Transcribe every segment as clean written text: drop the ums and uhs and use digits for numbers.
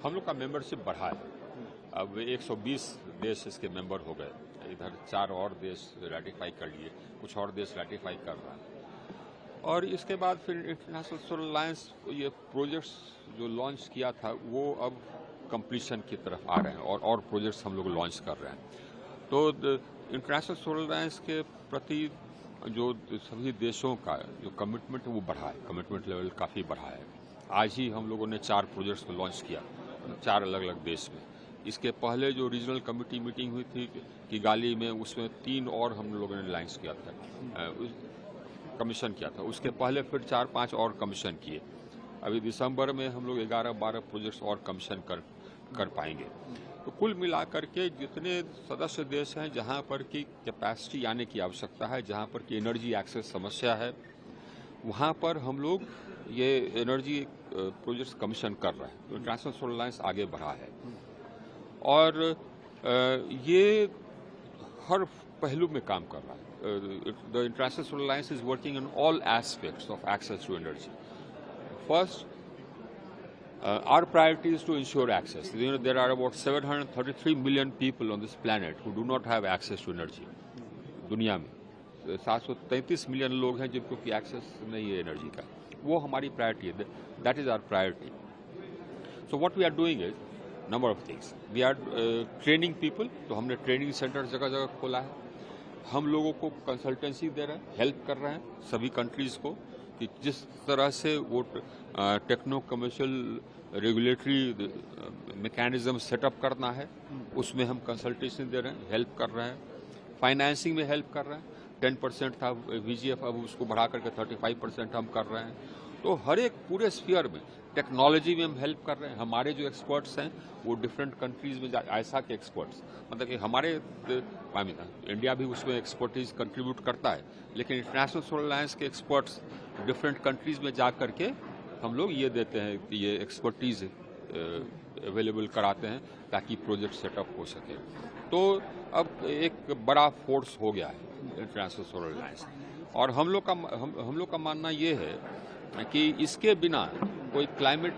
हम लोग का मेंबरशिप बढ़ा है। अब 120 देश इसके मेंबर हो गए। इधर 4 और देश रेटिफाई कर लिए, कुछ और देश रेटिफाई कर रहा है। और इसके बाद फिर इंटरनेशनल सोलर अलायंस ये प्रोजेक्ट्स जो लॉन्च किया था वो अब कंप्लीशन की तरफ आ रहे हैं और प्रोजेक्ट्स हम लोग लॉन्च कर रहे हैं। तो इंटरनेशनल सोलर अलायंस के प्रति जो सभी देशों का जो कमिटमेंट है वो बढ़ा है, कमिटमेंट लेवल काफ़ी बढ़ा है। आज ही हम लोगों ने 4 प्रोजेक्ट्स को लॉन्च किया 4 अलग अलग देश में। इसके पहले जो रीजनल कमेटी मीटिंग हुई थी किगाली में, उसमें 3 और हम लोगों ने लॉन्च किया था, कमीशन किया था। उसके पहले फिर 4-5 और कमीशन किए। अभी दिसंबर में हम लोग 11-12 प्रोजेक्ट्स और कमीशन कर पाएंगे। तो कुल मिलाकर के जितने सदस्य देश हैं जहां पर की कैपेसिटी आने की आवश्यकता है, जहां पर की एनर्जी एक्सेस समस्या है, वहां पर हम लोग ये एनर्जी प्रोजेक्ट्स कमीशन कर रहे हैं। तो इंटरनेशनल सोलर अलायंस आगे बढ़ा है और ये हर पहलू में काम कर रहा है। The International Solar Alliance is working on all aspects of access to energy. First, our priority is to ensure access. There are about 733 million people on this planet who do not have access to energy. दुनिया में 733 million लोग हैं जिनको की access नहीं है energy का। वो हमारी प्रायोरिटी है, that is our priority. So what we are doing is number of things. We are training people, तो हमने ट्रेनिंग सेंटर जगह जगह खोला है। हम लोगों को कंसल्टेंसी दे रहे हैं, हेल्प कर रहे हैं सभी कंट्रीज को कि जिस तरह से वो techno commercial regulatory mechanism setup करना है, उसमें हम कंसल्टेशन दे रहे हैं, हेल्प कर रहे हैं। फाइनेंसिंग में हेल्प कर रहे हैं। 10% था VGF, अब उसको बढ़ा करके 35% हम कर रहे हैं। तो हर एक पूरे स्फीयर में टेक्नोलॉजी में हम हेल्प कर रहे हैं। हमारे जो एक्सपर्ट्स हैं वो डिफरेंट कंट्रीज में ऐसा के एक्सपर्ट्स, मतलब कि हमारे इंडिया भी उसमें एक्सपर्टीज कंट्रीब्यूट करता है, लेकिन इंटरनेशनल सोलर अलायंस के एक्सपर्ट्स डिफरेंट कंट्रीज में जा करके हम लोग ये देते हैं कि ये एक्सपर्टीज अवेलेबल कराते हैं ताकि प्रोजेक्ट सेटअप हो सके। तो अब एक बड़ा फोर्स हो गया है इंटरनेशनल सोलर अलायंस। और हम लोग का मानना ये है कि इसके बिना कोई क्लाइमेट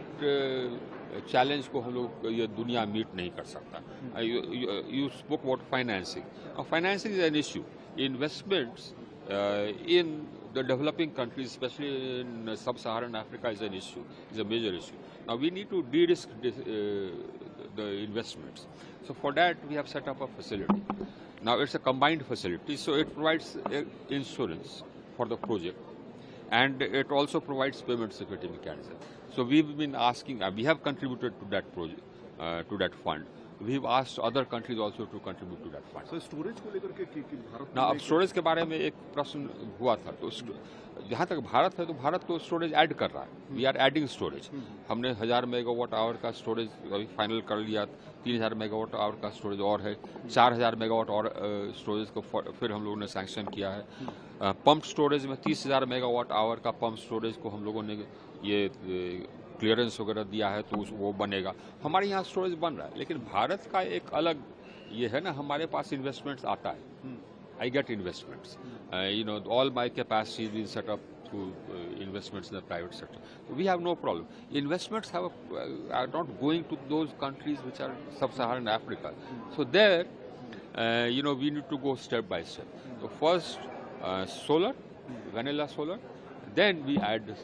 चैलेंज को हम लोग ये दुनिया मीट नहीं कर सकता। You spoke about financing. Financing is an issue. Investments in the developing countries, especially in sub-Saharan Africa, is an issue, is a major issue. Now we need to de-risk the investments. So for that we have set up a facility. Now it's a combined facility, so it provides insurance for the project, and it also provides payment security mechanism. So we've been asking, we have contributed to that project, to that fund. We've asked other countries also to contribute to that fund. So storage को लेकर के भारत ना अब storage के बारे में एक प्रश्न हुआ था, तो जहाँ तक भारत है तो भारत तो स्टोरेज ऐड कर रहा है। We are adding storage. हमने 1000 मेगावाट आवर का स्टोरेज अभी फाइनल कर लिया। 3000 मेगावाट आवर का स्टोरेज और है। 4000 मेगावाट और स्टोरेज को फिर हम लोगों ने सैंक्शन किया है। पंप स्टोरेज में 30,000 मेगावाट आवर का पंप स्टोरेज को हम लोगों ने ये क्लियरेंस वगैरह दिया है, तो वो बनेगा। हमारे यहाँ स्टोरेज बन रहा है, लेकिन भारत का एक अलग ये है ना, हमारे पास इन्वेस्टमेंट्स आता है। I get investments. All my capacity is being set up through investments in the private sector. So we have no problem. Investments are not going to those countries which are sub-Saharan Africa. So there, we need to go step by step. So first, solar, vanilla solar, then we add.